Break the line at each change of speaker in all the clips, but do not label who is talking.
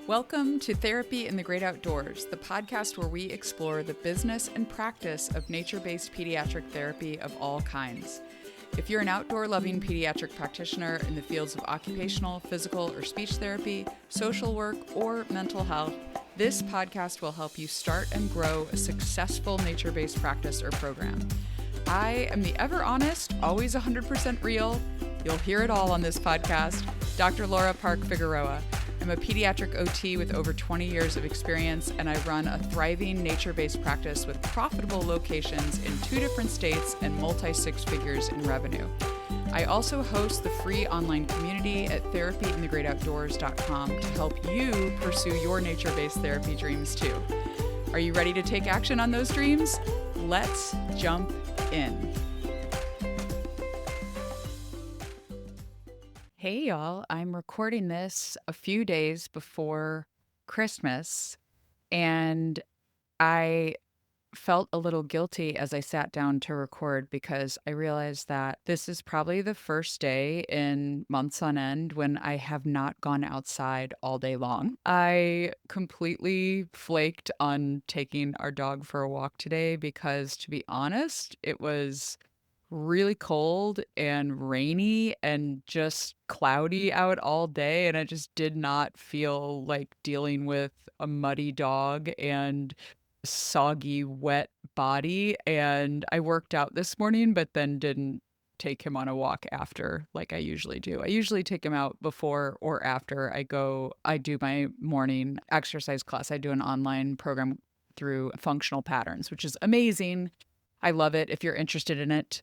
Welcome to Therapy in the Great Outdoors, the podcast where we explore the business and practice of nature-based pediatric therapy of all kinds. If you're an outdoor-loving pediatric practitioner in the fields of occupational, physical, or speech therapy, social work, or mental health, this podcast will help you start and grow a successful nature-based practice or program. I am the ever honest, always 100% real, you'll hear it all on this podcast, Dr. Laura Park Figueroa. I'm a pediatric OT with over 20 years of experience, and I run a thriving nature-based practice with profitable locations in 2 different states and multi-six figures in revenue. I also host the free online community at therapyinthegreatoutdoors.com to help you pursue your nature-based therapy dreams too. Are you ready to take action on those dreams? Let's jump in. Hey y'all, I'm recording this a few days before Christmas, and I felt a little guilty as I sat down to record because I realized that this is probably the first day in months on end when I have not gone outside all day long. I completely flaked on taking our dog for a walk today because, to be honest, it was really cold and rainy and just cloudy out all day, and I just did not feel like dealing with a muddy dog and soggy wet body. And I worked out this morning but then didn't take him on a walk after like I usually do. I usually take him out before or after I do my morning exercise class. I do an online program through Functional Patterns, which is amazing. I love it. If you're interested in it,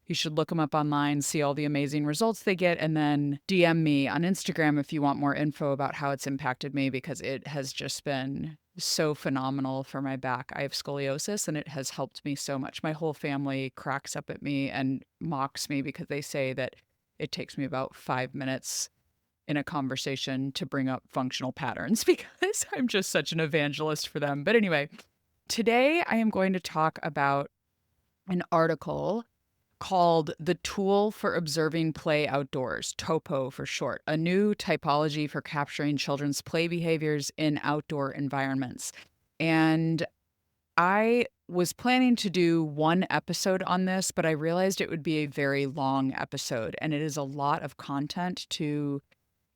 you should look them up online, see all the amazing results they get, and then DM me on Instagram if you want more info about how it's impacted me, because it has just been so phenomenal for my back. I have scoliosis, and it has helped me so much. My whole family cracks up at me and mocks me because they say that it takes me about 5 minutes in a conversation to bring up functional patterns because I'm just such an evangelist for them. But anyway, today I am going to talk about an article called The Tool for Observing Play Outdoors, TOPO for short, a new typology for capturing children's play behaviors in outdoor environments. And I was planning to do one episode on this, but I realized it would be a very long episode, and it is a lot of content to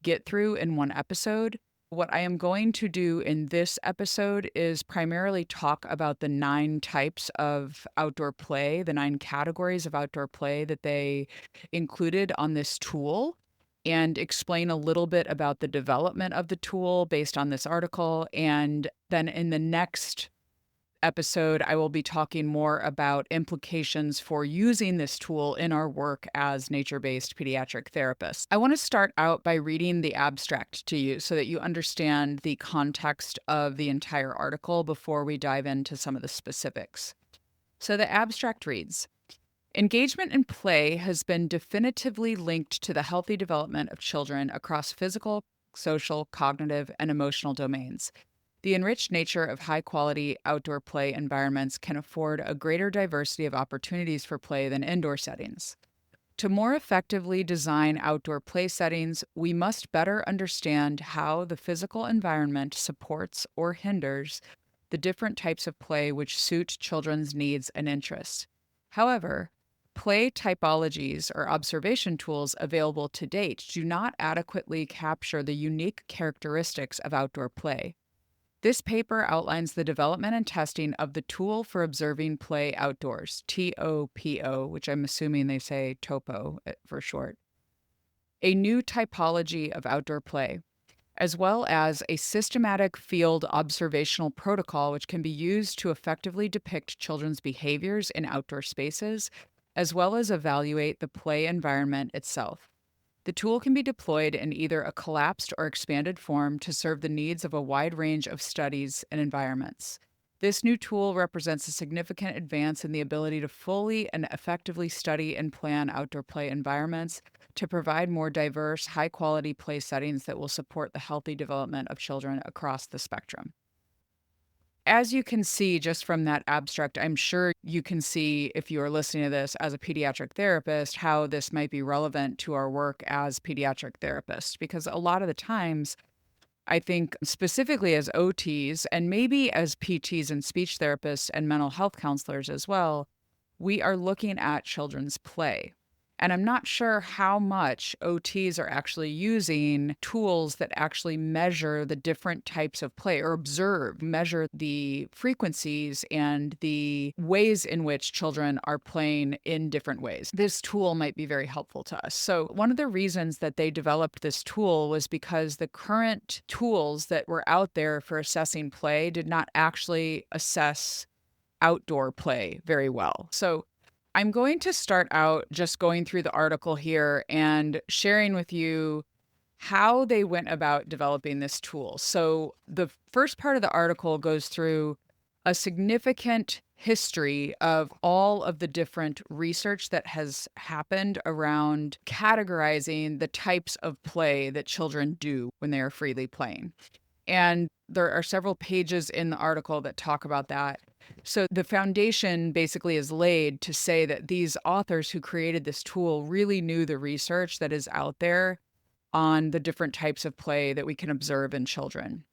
get through in one episode. What I am going to do in this episode is primarily talk about the 9 types of outdoor play, the 9 categories of outdoor play that they included on this tool, and explain a little bit about the development of the tool based on this article. And then in the next episode, I will be talking more about implications for using this tool in our work as nature-based pediatric therapists. I want to start out by reading the abstract to you so that you understand the context of the entire article before we dive into some of the specifics. So the abstract reads, engagement in play has been definitively linked to the healthy development of children across physical, social, cognitive, and emotional domains. The enriched nature of high-quality outdoor play environments can afford a greater diversity of opportunities for play than indoor settings. To more effectively design outdoor play settings, we must better understand how the physical environment supports or hinders the different types of play which suit children's needs and interests. However, play typologies or observation tools available to date do not adequately capture the unique characteristics of outdoor play. This paper outlines the development and testing of the Tool for Observing Play Outdoors, TOPO, which I'm assuming they say TOPO for short, a new typology of outdoor play, as well as a systematic field observational protocol which can be used to effectively depict children's behaviors in outdoor spaces, as well as evaluate the play environment itself. The tool can be deployed in either a collapsed or expanded form to serve the needs of a wide range of studies and environments. This new tool represents a significant advance in the ability to fully and effectively study and plan outdoor play environments to provide more diverse, high-quality play settings that will support the healthy development of children across the spectrum. As you can see just from that abstract, I'm sure you can see, if you are listening to this as a pediatric therapist, how this might be relevant to our work as pediatric therapists. Because a lot of the times I think specifically as OTs and maybe as PTs and speech therapists and mental health counselors as well, we are looking at children's play. And I'm not sure how much OTs are actually using tools that actually measure the different types of play or measure the frequencies and the ways in which children are playing in different ways. This tool might be very helpful to us. So, one of the reasons that they developed this tool was because the current tools that were out there for assessing play did not actually assess outdoor play very well. So, I'm going to start out just going through the article here and sharing with you how they went about developing this tool. So, the first part of the article goes through a significant history of all of the different research that has happened around categorizing the types of play that children do when they are freely playing. And there are several pages in the article that talk about that. So the foundation basically is laid to say that these authors who created this tool really knew the research that is out there on the different types of play that we can observe in children.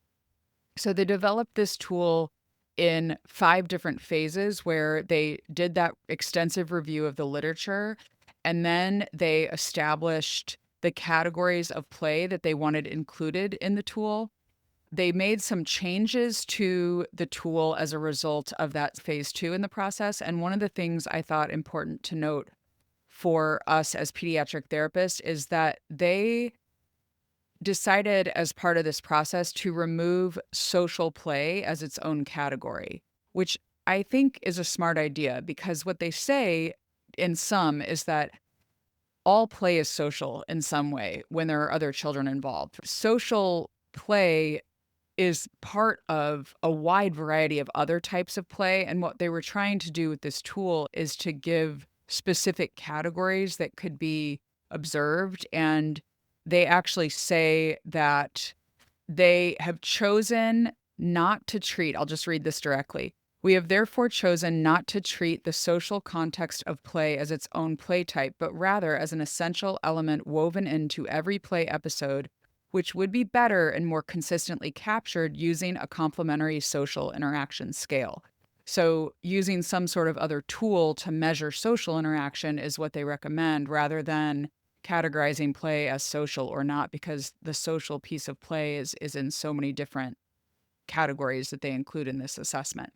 So they developed this tool in 5 different phases where they did that extensive review of the literature, and then they established the categories of play that they wanted included in the tool. They made some changes to the tool as a result of that phase 2 in the process. And one of the things I thought important to note for us as pediatric therapists is that they decided as part of this process to remove social play as its own category, which I think is a smart idea because what they say in some is that all play is social in some way when there are other children involved. Social play is part of a wide variety of other types of play. And what they were trying to do with this tool is to give specific categories that could be observed. And they actually say that they have chosen not to treat, I'll just read this directly. We have therefore chosen not to treat the social context of play as its own play type, but rather as an essential element woven into every play episode, which would be better and more consistently captured using a complementary social interaction scale. So using some sort of other tool to measure social interaction is what they recommend rather than categorizing play as social or not, because the social piece of play is in so many different categories that they include in this assessment.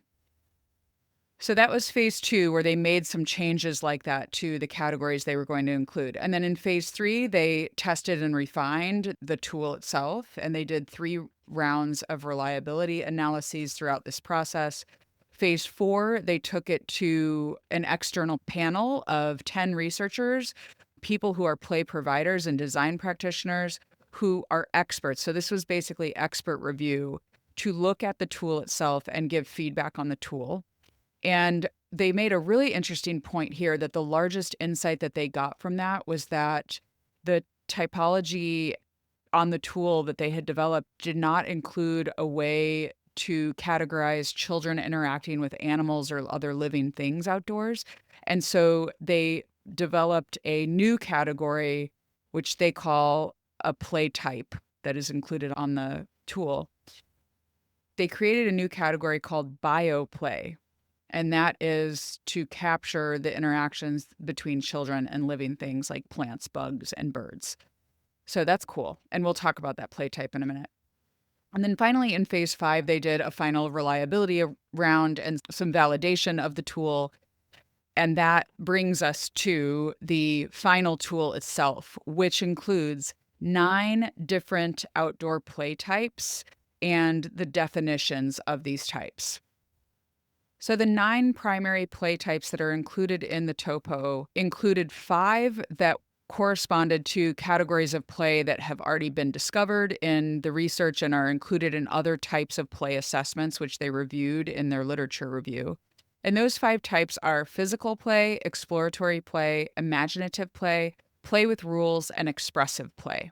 So that was phase 2, where they made some changes like that to the categories they were going to include. And then in phase 3, they tested and refined the tool itself, and they did 3 rounds of reliability analyses throughout this process. Phase 4, they took it to an external panel of 10 researchers, people who are play providers and design practitioners who are experts. So this was basically expert review to look at the tool itself and give feedback on the tool. And they made a really interesting point here that the largest insight that they got from that was that the typology on the tool that they had developed did not include a way to categorize children interacting with animals or other living things outdoors. And so they developed a new category, which they call a play type, that is included on the tool. They created a new category called bioplay. And that is to capture the interactions between children and living things like plants, bugs, and birds. So that's cool. And we'll talk about that play type in a minute. And then finally, in phase 5, they did a final reliability round and some validation of the tool. And that brings us to the final tool itself, which includes 9 different outdoor play types and the definitions of these types. So the 9 primary play types that are included in the TOPO included 5 that corresponded to categories of play that have already been discovered in the research and are included in other types of play assessments, which they reviewed in their literature review. And those 5 types are physical play, exploratory play, imaginative play, play with rules, and expressive play.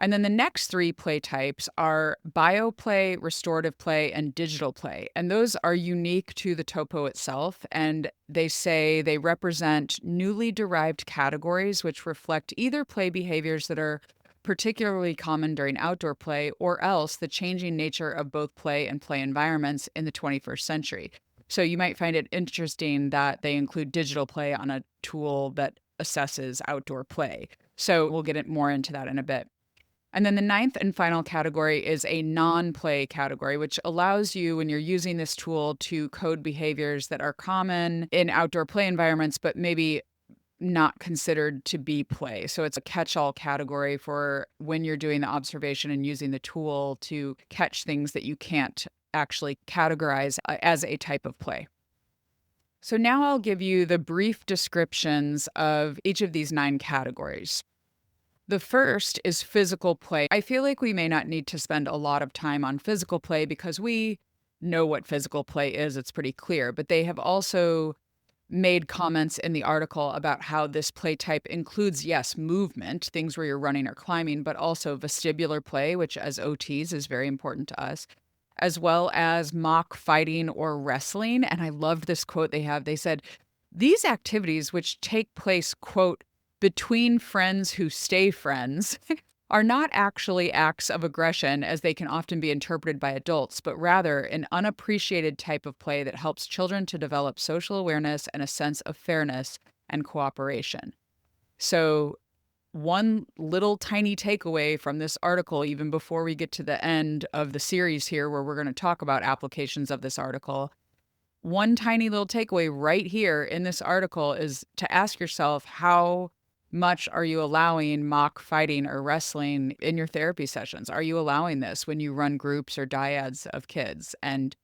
And then the next 3 play types are bioplay, restorative play, and digital play. And those are unique to the TOPO itself. And they say they represent newly derived categories which reflect either play behaviors that are particularly common during outdoor play, or else the changing nature of both play and play environments in the 21st century. So you might find it interesting that they include digital play on a tool that assesses outdoor play. So we'll get more into that in a bit. And then the ninth and final category is a non-play category, which allows you, when you're using this tool, to code behaviors that are common in outdoor play environments, but maybe not considered to be play. So it's a catch-all category for when you're doing the observation and using the tool to catch things that you can't actually categorize as a type of play. So now I'll give you the brief descriptions of each of these 9 categories. The first is physical play. I feel like we may not need to spend a lot of time on physical play because we know what physical play is. It's pretty clear. But they have also made comments in the article about how this play type includes, yes, movement, things where you're running or climbing, but also vestibular play, which as OTs is very important to us, as well as mock fighting or wrestling. And I loved this quote they have. They said, these activities, which take place, quote, between friends who stay friends, are not actually acts of aggression as they can often be interpreted by adults, but rather an unappreciated type of play that helps children to develop social awareness and a sense of fairness and cooperation. So one little tiny takeaway from this article, even before we get to the end of the series here, where we're going to talk about applications of this article, one tiny little takeaway right here in this article is to ask yourself, how much are you allowing mock fighting or wrestling in your therapy sessions? Are you allowing this when you run groups or dyads of kids? And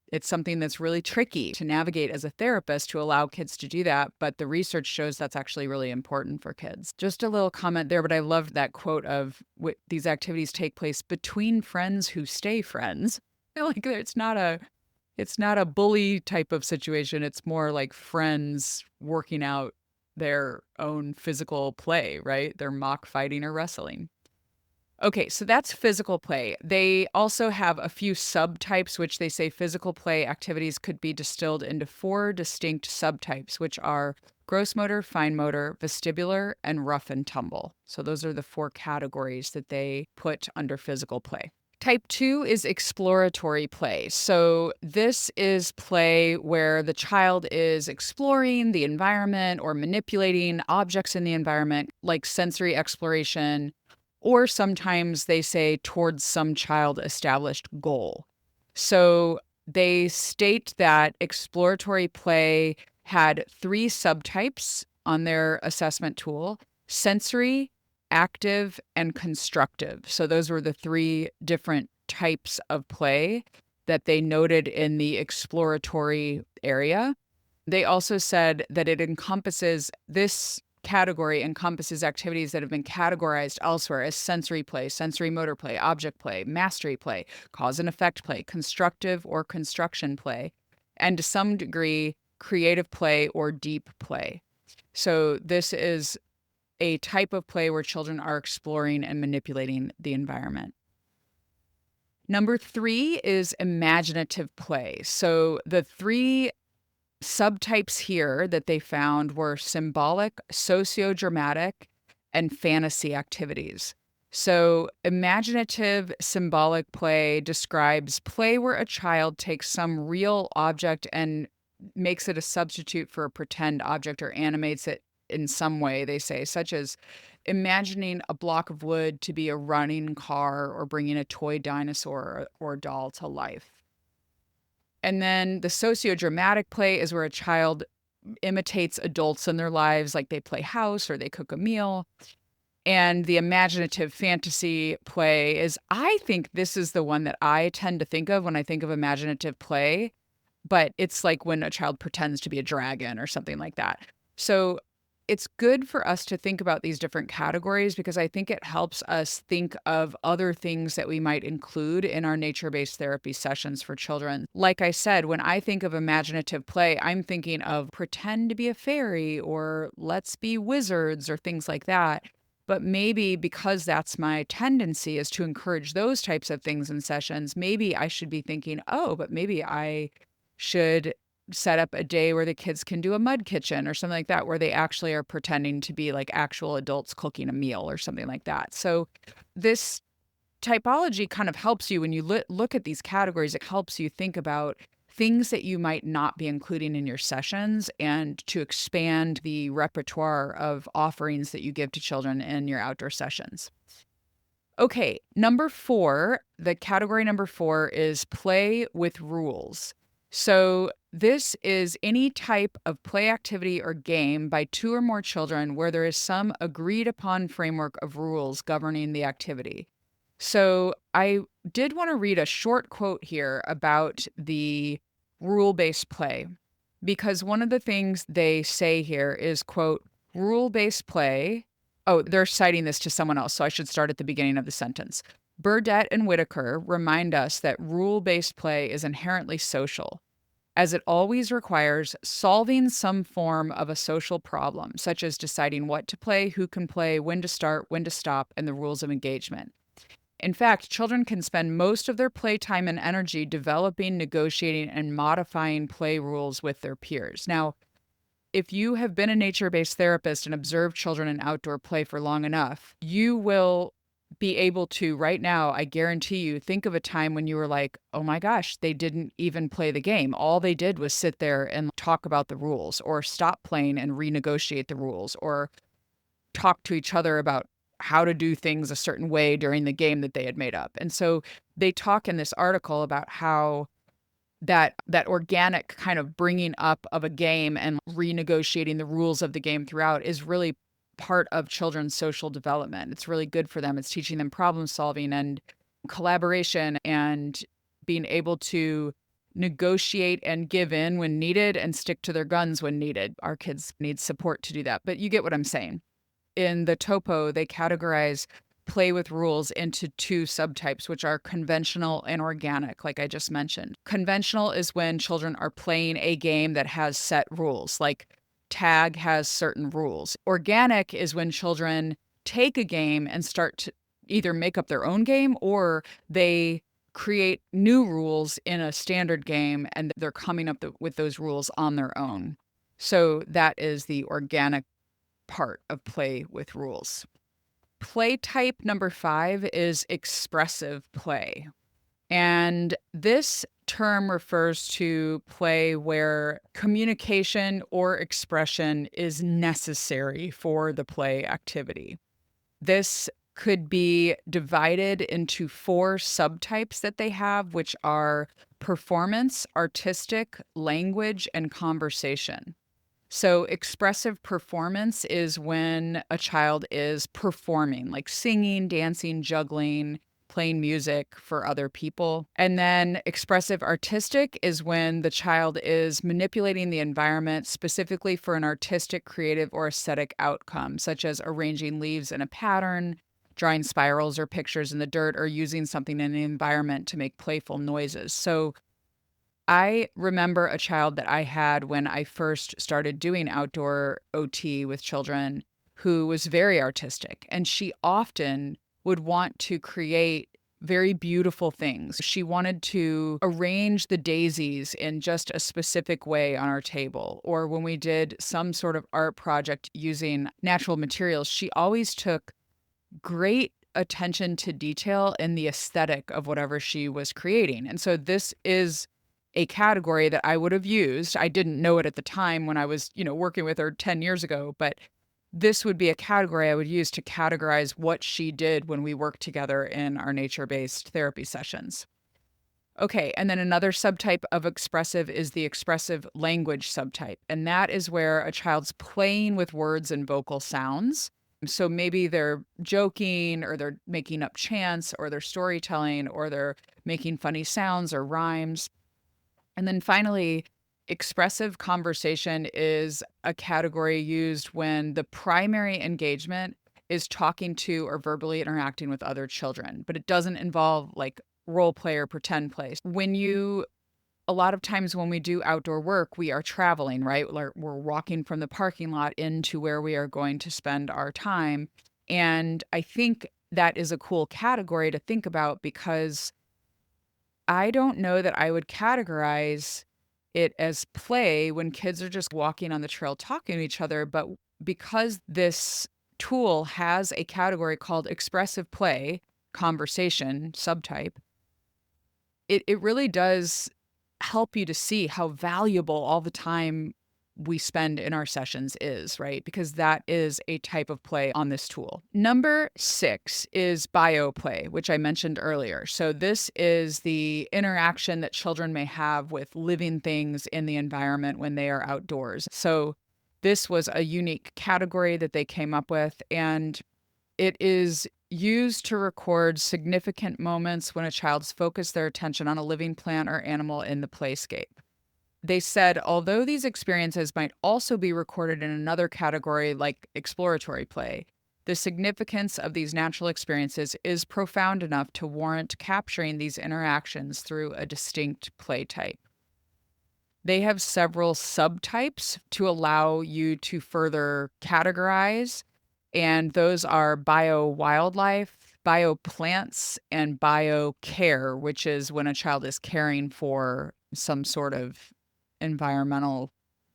it's something that's really tricky to navigate as a therapist to allow kids to do that. But the research shows that's actually really important for kids. Just a little comment there, but I loved that quote of these activities take place between friends who stay friends. Like it's not a bully type of situation. It's more like friends working out their own physical play, right? They're mock fighting or wrestling. Okay, so that's physical play. They also have a few subtypes, which they say physical play activities could be distilled into 4 distinct subtypes, which are gross motor, fine motor, vestibular, and rough and tumble. So those are the 4 categories that they put under physical play. Type 2 is exploratory play. So this is play where the child is exploring the environment or manipulating objects in the environment, like sensory exploration, or sometimes they say towards some child established goal. So they state that exploratory play had 3 subtypes on their assessment tool: sensory, active, and constructive. So those were the 3 different types of play that they noted in the exploratory area. They also said that this category encompasses activities that have been categorized elsewhere as sensory play, sensory motor play, object play, mastery play, cause and effect play, constructive or construction play, and to some degree, creative play or deep play. So this is a type of play where children are exploring and manipulating the environment. Number 3 is imaginative play. So the 3 subtypes here that they found were symbolic, sociodramatic, and fantasy activities. So imaginative symbolic play describes play where a child takes some real object and makes it a substitute for a pretend object or animates it in some way, they say, such as imagining a block of wood to be a running car or bringing a toy dinosaur or doll to life. And then the sociodramatic play is where a child imitates adults in their lives, like they play house or they cook a meal. And the imaginative fantasy play is, I think this is the one that I tend to think of when I think of imaginative play, but it's like when a child pretends to be a dragon or something like that. So it's good for us to think about these different categories because I think it helps us think of other things that we might include in our nature-based therapy sessions for children. Like I said, when I think of imaginative play, I'm thinking of pretend to be a fairy or let's be wizards or things like that. But maybe because that's my tendency is to encourage those types of things in sessions, maybe I should be thinking, oh, but maybe I should set up a day where the kids can do a mud kitchen or something like that, where they actually are pretending to be like actual adults cooking a meal or something like that. So this typology kind of helps you when you look at these categories. It helps you think about things that you might not be including in your sessions and to expand the repertoire of offerings that you give to children in your outdoor sessions. Okay, number 4, the category number 4 is play with rules. So this is any type of play activity or game by 2 or more children where there is some agreed upon framework of rules governing the activity. So I did want to read a short quote here about the rule-based play, because one of the things they say here is, quote, rule-based play. Oh, they're citing this to someone else, so I should start at the beginning of the sentence. Burdett and Whitaker remind us that rule-based play is inherently social, as it always requires solving some form of a social problem, such as deciding what to play, who can play, when to start, when to stop, and the rules of engagement. In fact, children can spend most of their playtime and energy developing, negotiating, and modifying play rules with their peers. Now, if you have been a nature-based therapist and observed children in outdoor play for long enough, you will be able to, right now, I guarantee you, think of a time when you were like, oh my gosh, they didn't even play the game. All they did was sit there and talk about the rules, or stop playing and renegotiate the rules, or talk to each other about how to do things a certain way during the game that they had made up. And so they talk in this article about how that organic kind of bringing up of a game and renegotiating the rules of the game throughout is really part of children's social development. It's really good for them. It's teaching them problem solving and collaboration and being able to negotiate and give in when needed and stick to their guns when needed. Our kids need support to do that, but you get what I'm saying. In the TOPO, they categorize play with rules into 2 subtypes, which are conventional and organic, like I just mentioned. Conventional is when children are playing a game that has set rules, like tag has certain rules. Organic is when children take a game and start to either make up their own game, or they create new rules in a standard game and they're coming up with those rules on their own. So that is the organic part of play with rules. Play type number 5 is expressive play. And this term refers to play where communication or expression is necessary for the play activity. This could be divided into 4 subtypes that they have, which are performance, artistic, language, and conversation. So expressive performance is when a child is performing, like singing, dancing, juggling, playing music for other people. And then expressive artistic is when the child is manipulating the environment specifically for an artistic, creative, or aesthetic outcome, such as arranging leaves in a pattern, drawing spirals or pictures in the dirt, or using something in the environment to make playful noises. So I remember a child that I had when I first started doing outdoor OT with children who was very artistic, and she often would want to create very beautiful things. She wanted to arrange the daisies in just a specific way on our table. Or when we did some sort of art project using natural materials, she always took great attention to detail in the aesthetic of whatever she was creating. And so this is a category that I would have used. I didn't know it at the time when I was, working with her 10 years ago, but this would be a category I would use to categorize what she did when we worked together in our nature-based therapy sessions. Okay, and then another subtype of expressive is the expressive language subtype, and that is where a child's playing with words and vocal sounds. So maybe they're joking, or they're making up chants, or they're storytelling, or they're making funny sounds or rhymes. And then finally, expressive conversation is a category used when the primary engagement is talking to or verbally interacting with other children, but it doesn't involve like role play or pretend play. A lot of times when we do outdoor work, we are traveling, right? We're walking from the parking lot into where we are going to spend our time. And I think that is a cool category to think about, because I don't know that I would categorize it as play when kids are just walking on the trail talking to each other. But because this tool has a category called expressive play, conversation subtype, it really does help you to see how valuable all the time we spend in our sessions is, right? Because that is a type of play on this tool. Number 6 is bioplay, which I mentioned earlier. So this is the interaction that children may have with living things in the environment when they are outdoors. So this was a unique category that they came up with, and it is used to record significant moments when a child's focused their attention on a living plant or animal in the playscape. They said, although these experiences might also be recorded in another category like exploratory play, the significance of these natural experiences is profound enough to warrant capturing these interactions through a distinct play type. They have several subtypes to allow you to further categorize, and those are bio-wildlife, bio-plants, and bio-care, which is when a child is caring for some sort of environmental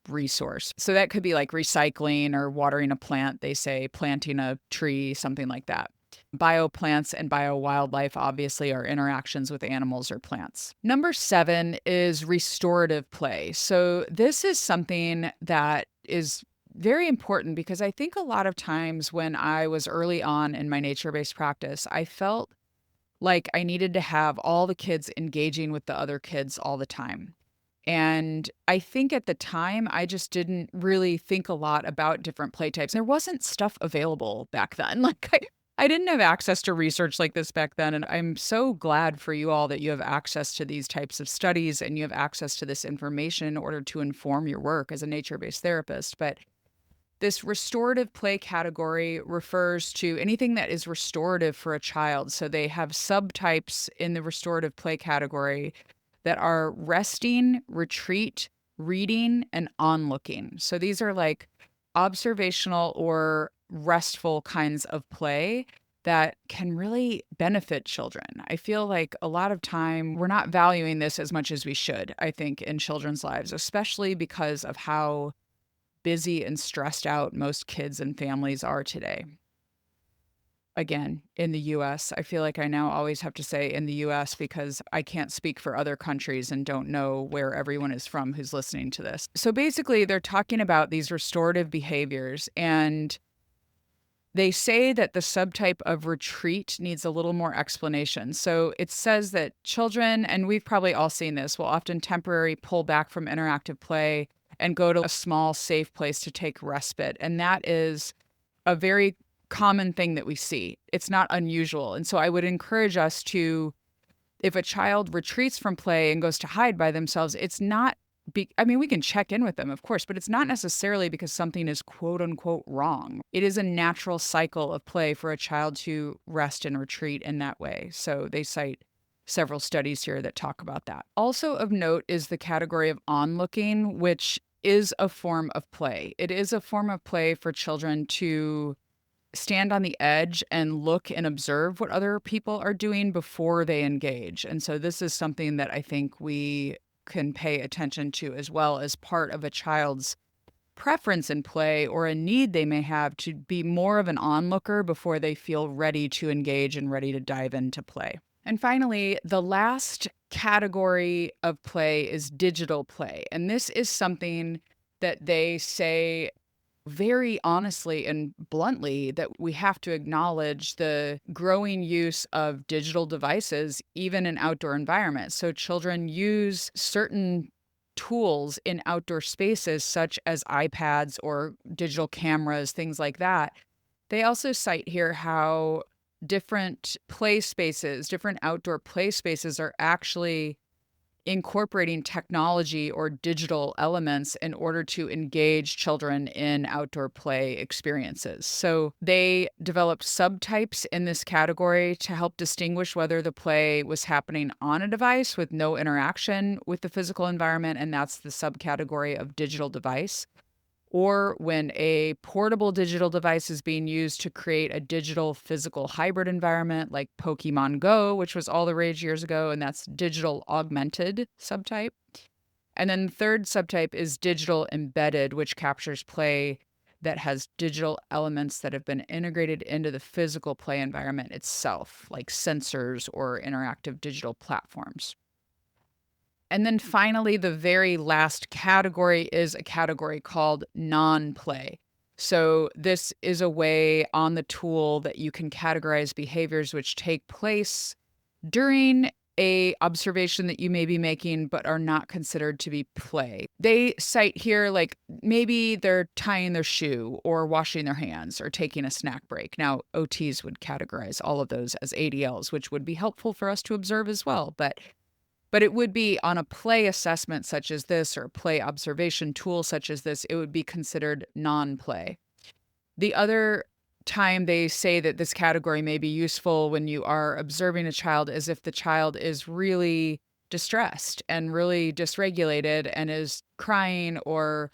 resource. So that could be like recycling or watering a plant, they say, planting a tree, something like that. Bioplants and biowildlife obviously are interactions with animals or plants. Number 7 is restorative play. So this is something that is very important because I think a lot of times when I was early on in my nature-based practice, I felt like I needed to have all the kids engaging with the other kids all the time. And I think at the time, I just didn't really think a lot about different play types. There wasn't stuff available back then. I didn't have access to research like this back then. And I'm so glad for you all that you have access to these types of studies and you have access to this information in order to inform your work as a nature-based therapist. But this restorative play category refers to anything that is restorative for a child. So they have subtypes in the restorative play category that are resting, retreat, reading, and onlooking. So these are like observational or restful kinds of play that can really benefit children. I feel like a lot of time we're not valuing this as much as we should, I think, in children's lives, especially because of how busy and stressed out most kids and families are today. Again, in the US, I feel like I now always have to say in the US because I can't speak for other countries and don't know where everyone is from who's listening to this. So basically, they're talking about these restorative behaviors, and they say that the subtype of retreat needs a little more explanation. So it says that children, and we've probably all seen this, will often temporarily pull back from interactive play and go to a small, safe place to take respite. And that is a very common thing that we see. It's not unusual. And so I would encourage us to, if a child retreats from play and goes to hide by themselves, it's not, we can check in with them, of course, but it's not necessarily because something is quote unquote wrong. It is a natural cycle of play for a child to rest and retreat in that way. So they cite several studies here that talk about that. Also of note is the category of onlooking, which is a form of play. It is a form of play for children to stand on the edge and look and observe what other people are doing before they engage. And so this is something that I think we can pay attention to as well as part of a child's preference in play or a need they may have to be more of an onlooker before they feel ready to engage and ready to dive into play. And finally, the last category of play is digital play. And this is something that they say very honestly and bluntly that we have to acknowledge the growing use of digital devices, even in outdoor environments. So children use certain tools in outdoor spaces, such as iPads or digital cameras, things like that. They also cite here how different play spaces, different outdoor play spaces are actually incorporating technology or digital elements in order to engage children in outdoor play experiences. So they developed subtypes in this category to help distinguish whether the play was happening on a device with no interaction with the physical environment, and that's the subcategory of digital device, or when a portable digital device is being used to create a digital physical hybrid environment like Pokemon Go, which was all the rage years ago, and that's digital augmented subtype. And then the third subtype is digital embedded, which captures play that has digital elements that have been integrated into the physical play environment itself, like sensors or interactive digital platforms. And then finally, the very last category is a category called non-play. So this is a way on the tool that you can categorize behaviors which take place during a observation that you may be making but are not considered to be play. They cite here like maybe they're tying their shoe or washing their hands or taking a snack break. Now, OTs would categorize all of those as ADLs, which would be helpful for us to observe as well. But it would be on a play assessment such as this or a play observation tool such as this, it would be considered non-play. The other time they say that this category may be useful when you are observing a child is if the child is really distressed and really dysregulated and is crying or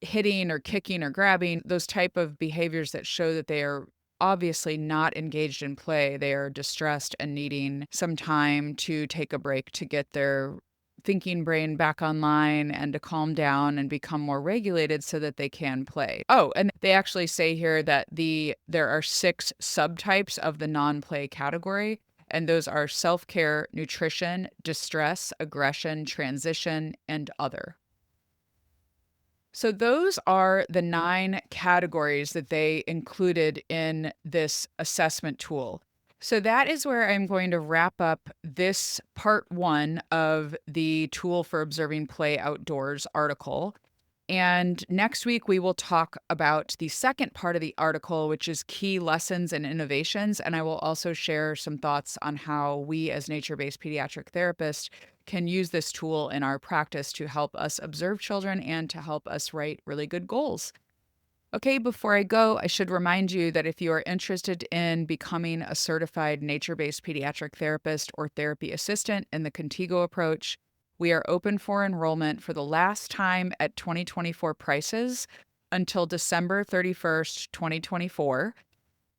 hitting or kicking or grabbing, those type of behaviors that show that they are obviously not engaged in play. They are distressed and needing some time to take a break to get their thinking brain back online and to calm down and become more regulated so that they can play. Oh, and they actually say here that there are 6 subtypes of the non-play category, and those are self-care, nutrition, distress, aggression, transition, and other. So those are the 9 categories that they included in this assessment tool. So that is where I'm going to wrap up this part 1 of the Tool for Observing Play Outdoors article. And next week, we will talk about the second part of the article, which is key lessons and innovations. And I will also share some thoughts on how we as nature-based pediatric therapists can use this tool in our practice to help us observe children and to help us write really good goals. Okay, before I go, I should remind you that if you are interested in becoming a certified nature-based pediatric therapist or therapy assistant in the Contigo approach, we are open for enrollment for the last time at 2024 prices until December 31st, 2024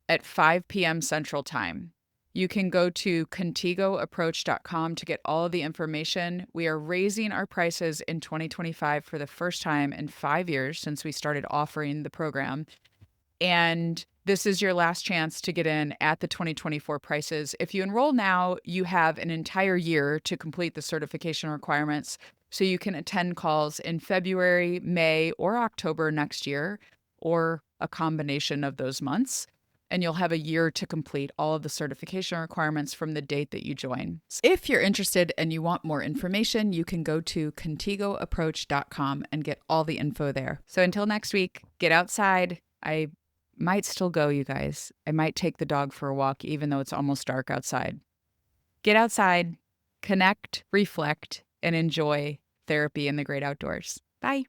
at 5 p.m. Central Time. You can go to contigoapproach.com to get all of the information. We are raising our prices in 2025 for the first time in 5 years since we started offering the program. And this is your last chance to get in at the 2024 prices. If you enroll now, you have an entire year to complete the certification requirements. So you can attend calls in February, May, or October next year, or a combination of those months. And you'll have a year to complete all of the certification requirements from the date that you join. If you're interested and you want more information, you can go to contigoapproach.com and get all the info there. So until next week, get outside. I might still go, you guys. I might take the dog for a walk, even though it's almost dark outside. Get outside, connect, reflect, and enjoy therapy in the great outdoors. Bye.